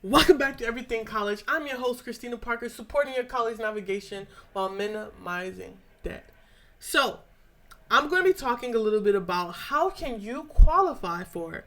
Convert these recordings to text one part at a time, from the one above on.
Welcome back to Everything College. I'm your host, Christina Parker, supporting your college navigation while minimizing debt. So, I'm going to be talking a little bit about how can you qualify for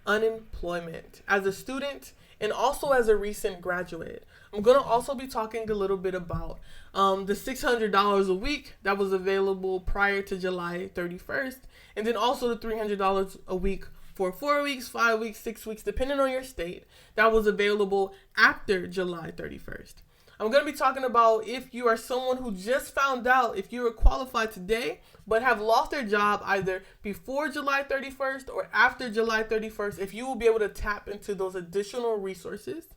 unemployment as a student and also as a recent graduate. I'm going to also be talking a little bit about the $600 a week that was available prior to July 31st, and then also the $300 a week for 4 weeks, 5 weeks, 6 weeks, depending on your state, that was available after July 31st. I'm going to be talking about if you are someone who just found out if you are qualified today but have lost their job either before July 31st or after July 31st, if you will be able to tap into those additional resources.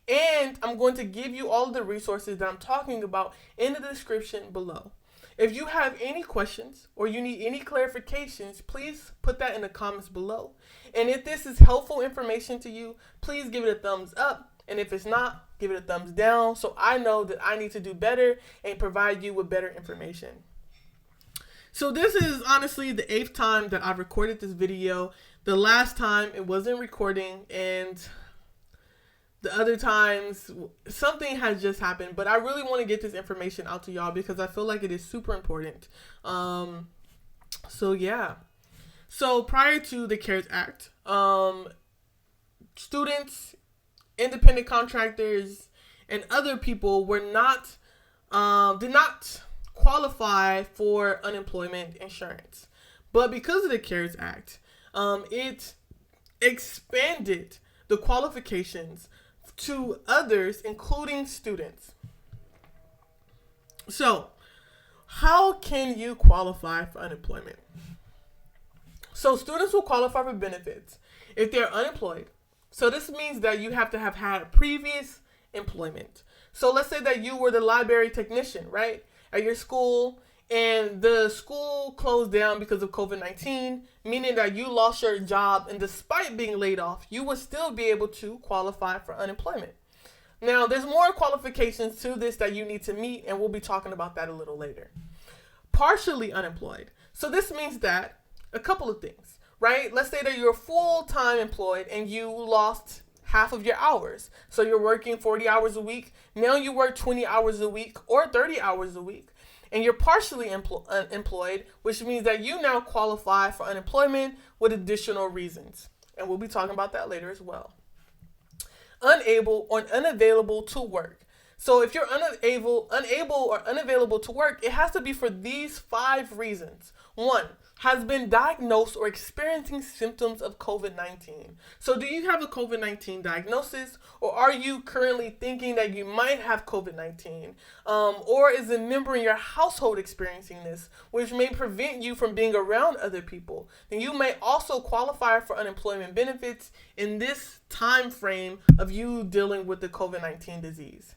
And I'm going to give you all of the resources that I'm talking about in the description below. If you have any questions or you need any clarifications, please put that in the comments below. And if this is helpful information to you, please give it a thumbs up. And if it's not, give it a thumbs down so I know that I need to do better and provide you with better information. So this is honestly the 8th time that I've recorded this video. The last time it wasn't recording, and the other times something has just happened, but I really want to get this information out to y'all because I feel like it is super important. So prior to the CARES Act, students, independent contractors, and other people were not did not qualify for unemployment insurance. But because of the CARES Act, it expanded the qualifications to others, including students. So, how can you qualify for unemployment? So, students will qualify for benefits if they're unemployed. So, this means that you have to have had previous employment. So, let's say that you were the library technician, right, at your school, and the school closed down because of COVID-19, meaning that you lost your job, and despite being laid off, you would still be able to qualify for unemployment. Now, there's more qualifications to this that you need to meet, and we'll be talking about that a little later. Partially unemployed. So this means that a couple of things, right? Let's say that you're full-time employed and you lost half of your hours. So you're working 40 hours a week. Now you work 20 hours a week or 30 hours a week. And you're partially unemployed, which means that you now qualify for unemployment with additional reasons. And we'll be talking about that later as well. Unable or unavailable to work. So if you're unable or unavailable to work, it has to be for these 5 reasons. 1, has been diagnosed or experiencing symptoms of COVID-19. So do you have a COVID-19 diagnosis, or are you currently thinking that you might have COVID-19? Or is a member in your household experiencing this, which may prevent you from being around other people? Then you may also qualify for unemployment benefits in this time frame of you dealing with the COVID-19 disease.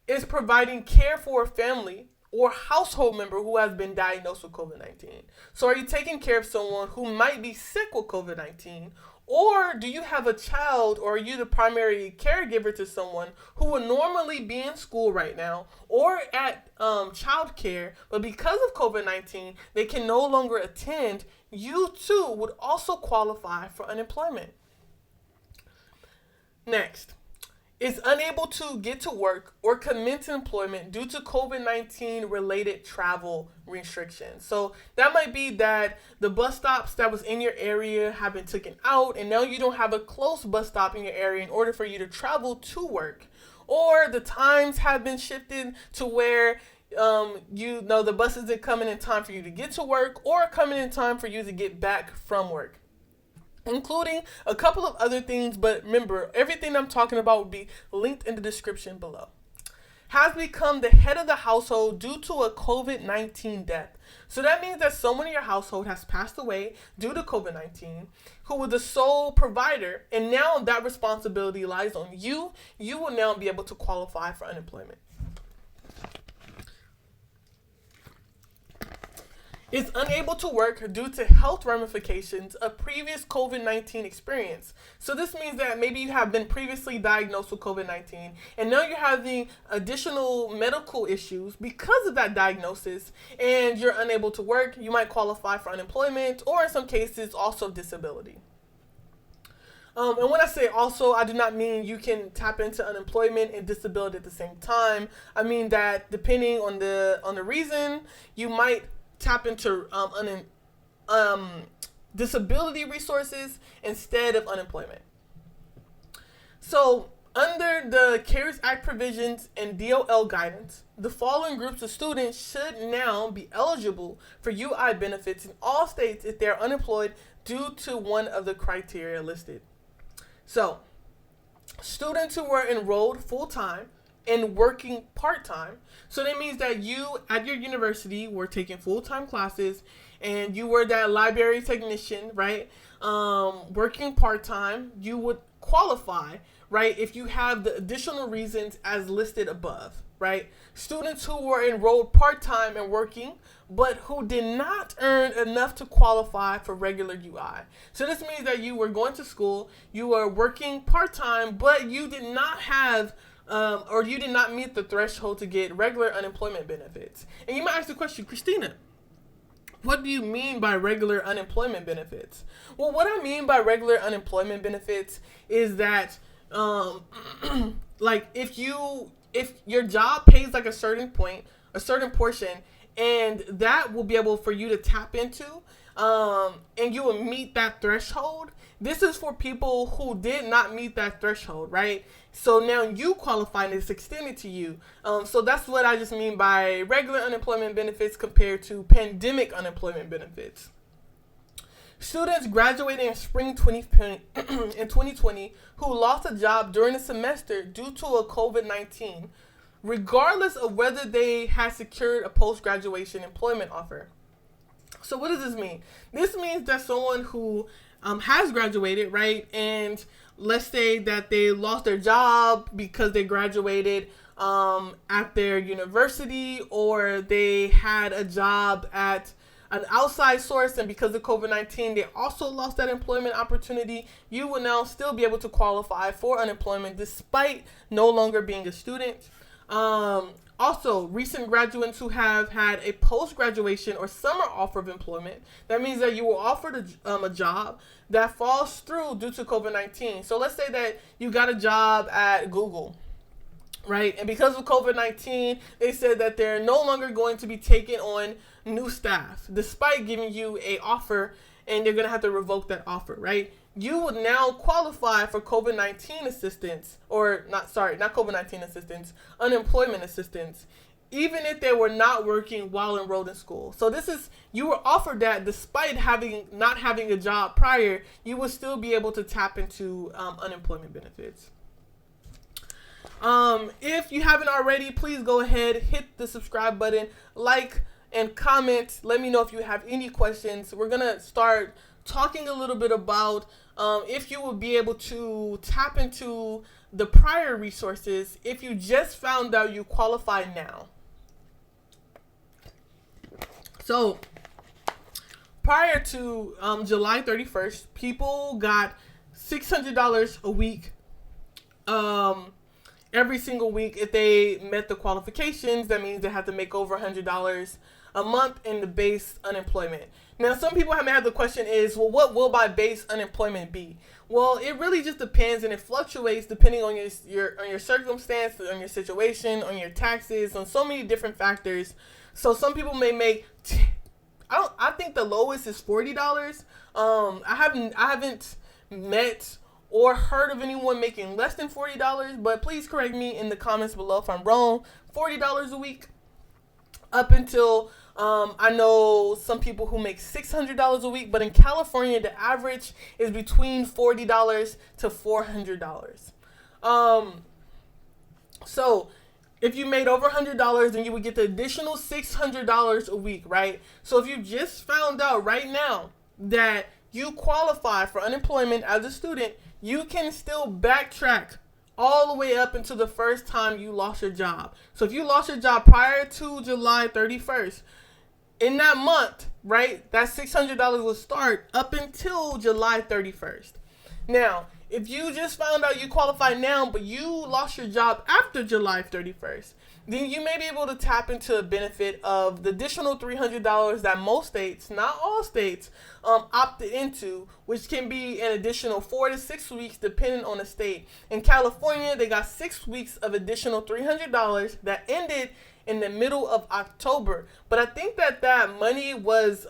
Is providing care for a family or household member who has been diagnosed with COVID-19. So are you taking care of someone who might be sick with COVID-19? Or do you have a child, or are you the primary caregiver to someone who would normally be in school right now or at child care, but because of COVID-19, they can no longer attend? You too would also qualify for unemployment. Next, is unable to get to work or commence employment due to COVID-19 related travel restrictions. So that might be that the bus stops that was in your area have been taken out, and now you don't have a close bus stop in your area in order for you to travel to work. Or the times have been shifted to where the bus isn't coming in time for you to get to work or coming in time for you to get back from work, including a couple of other things. But remember, everything I'm talking about will be linked in the description below. Has become the head of the household due to a COVID-19 death. So that means that someone in your household has passed away due to COVID-19, who was the sole provider, and now that responsibility lies on you. You will now be able to qualify for unemployment. Is unable to work due to health ramifications of previous COVID-19 experience. So this means that maybe you have been previously diagnosed with COVID-19 and now you're having additional medical issues because of that diagnosis, and you're unable to work. You might qualify for unemployment, or in some cases also disability. And when I say also, I do not mean you can tap into unemployment and disability at the same time. I mean that depending on the reason, you might tap into disability resources instead of unemployment. So, under the CARES Act provisions and DOL guidance, the following groups of students should now be eligible for UI benefits in all states if they are unemployed due to one of the criteria listed. So, students who were enrolled full-time and working part-time. So that means that you at your university were taking full-time classes and you were that library technician, right? Working part-time, you would qualify, right, if you have the additional reasons as listed above, right? Students who were enrolled part-time and working, but who did not earn enough to qualify for regular UI. So this means that you were going to school, you were working part-time, but you did not have or you did not meet the threshold to get regular unemployment benefits. And you might ask the question, Christina, what do you mean by regular unemployment benefits? Well, what I mean by regular unemployment benefits is that like if your job pays like a certain portion, and that will be able for you to tap into, and you will meet that threshold. This is for people who did not meet that threshold, right? So now you qualify and it's extended to you. So that's what I just mean by regular unemployment benefits compared to pandemic unemployment benefits. Students graduating in spring 2020 who lost a job during the semester due to a COVID-19, regardless of whether they had secured a post-graduation employment offer. So what does this mean? This means that someone who has graduated, right, and let's say that they lost their job because they graduated at their university, or they had a job at an outside source, and because of COVID-19, they also lost that employment opportunity. You will now still be able to qualify for unemployment despite no longer being a student. Also, recent graduates who have had a post-graduation or summer offer of employment, that means that you were offered a job that falls through due to COVID-19. So let's say that you got a job at Google, right? And because of COVID-19, they said that they're no longer going to be taking on new staff, despite giving you an offer, and they're going to have to revoke that offer, right? You would now qualify for COVID-19 assistance, or not COVID-19 assistance, unemployment assistance, even if they were not working while enrolled in school. So you were offered that despite not having a job prior, you would still be able to tap into unemployment benefits. If you haven't already, please go ahead, hit the subscribe button, like and comment. Let me know if you have any questions. We're going to start talking a little bit about if you will be able to tap into the prior resources if you just found out you qualify now. So prior to July 31st, people got $600 a week every single week if they met the qualifications. That means they have to make over $100 a month in the base unemployment. Now, some people have had the question is, well, what will my base unemployment be? Well, it really just depends, and it fluctuates depending on your circumstance, on your situation, on your taxes, on so many different factors. So some people may make, I think the lowest is $40. I haven't met or heard of anyone making less than $40, but please correct me in the comments below if I'm wrong. $40 a week up until I know some people who make $600 a week, but in California, the average is between $40 to $400. So if you made over $100, then you would get the additional $600 a week, right? So if you just found out right now that you qualify for unemployment as a student, you can still backtrack all the way up until the first time you lost your job. So if you lost your job prior to July 31st, in that month, right, that $600 will start up until July 31st. Now, If you just found out you qualify now, but you lost your job after July 31st, then you may be able to tap into a benefit of the additional $300 that most states, not all states, opted into, which can be an additional 4 to 6 weeks depending on the state. In California, they got 6 weeks of additional $300 that ended in the middle of October. But I think that money was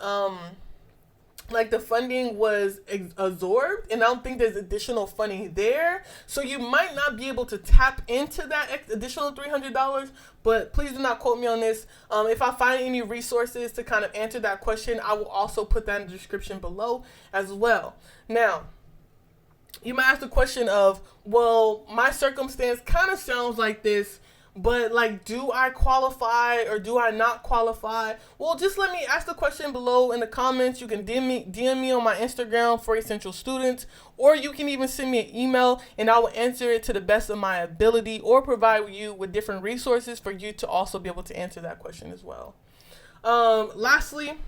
like the funding was absorbed, and I don't think there's additional funding there. So you might not be able to tap into that additional $300, but please do not quote me on this. If I find any resources to kind of answer that question, I will also put that in the description below as well. Now, you might ask the question of, well, my circumstance kind of sounds like this, but like, do I qualify or do I not qualify? Well, just let me ask the question below in the comments. You can DM me on my Instagram for Essential Students, or you can even send me an email and I will answer it to the best of my ability, or provide you with different resources for you to also be able to answer that question as well. Lastly,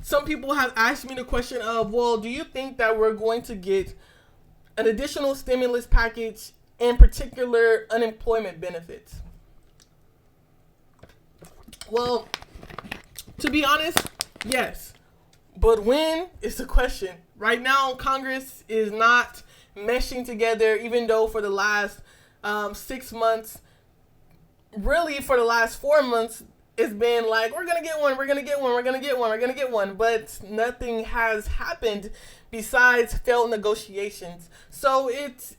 some people have asked me the question of, well, do you think that we're going to get an additional stimulus package, in particular unemployment benefits? Well, to be honest, yes. But when is the question. Right now, Congress is not meshing together, even though for the last 6 months, really for the last 4 months, it's been like, we're going to get one, we're going to get one, we're going to get one, we're going to get one. But nothing has happened besides failed negotiations. So it's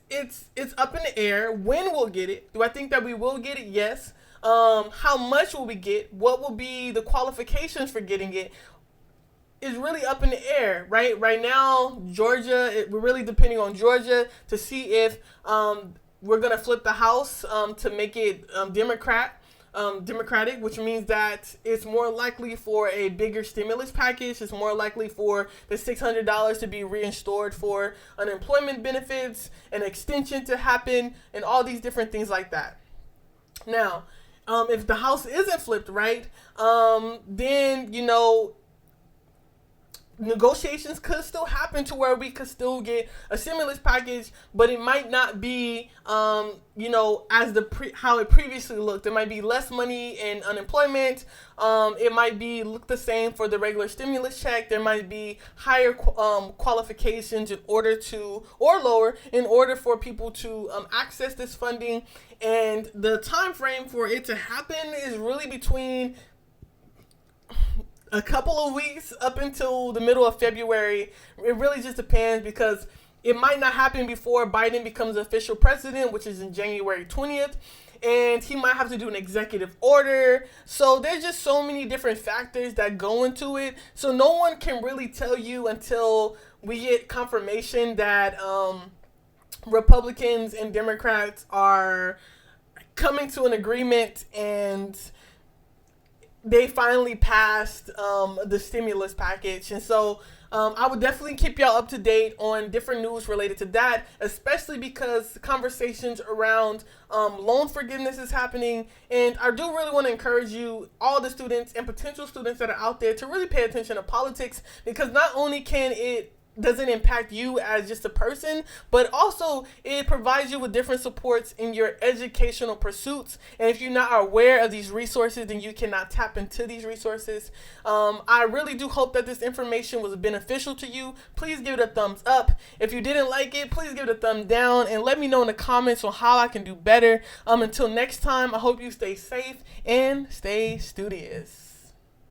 up in the air. When we'll get it? Do I think that we will get it? Yes. How much will we get? What will be the qualifications for getting it? Is really up in the air, right? Right now, Georgia, we're really depending on Georgia to see if we're going to flip the House to make it Democratic, which means that it's more likely for a bigger stimulus package. It's more likely for the $600 to be reinstored for unemployment benefits, an extension to happen, and all these different things like that. Now, if the House isn't flipped, right, then, negotiations could still happen to where we could still get a stimulus package, but it might not be, as how it previously looked. There might be less money in unemployment. It might look the same for the regular stimulus check. There might be higher qualifications in order to, or lower, in order for people to access this funding. And the time frame for it to happen is really between a couple of weeks up until the middle of February. It really just depends, because it might not happen before Biden becomes official president, which is in January 20th. And he might have to do an executive order. So there's just so many different factors that go into it. So no one can really tell you until we get confirmation that Republicans and Democrats are coming to an agreement and they finally passed the stimulus package. And so I would definitely keep y'all up to date on different news related to that, especially because conversations around loan forgiveness is happening. And I do really want to encourage you, all the students and potential students that are out there, to really pay attention to politics, because not only doesn't impact you as just a person, but also it provides you with different supports in your educational pursuits. And if you're not aware of these resources, then you cannot tap into these resources. I really do hope that this information was beneficial to you. Please give it a thumbs up. If you didn't like it, please give it a thumb down and let me know in the comments on how I can do better. Until next time, I hope you stay safe and stay studious.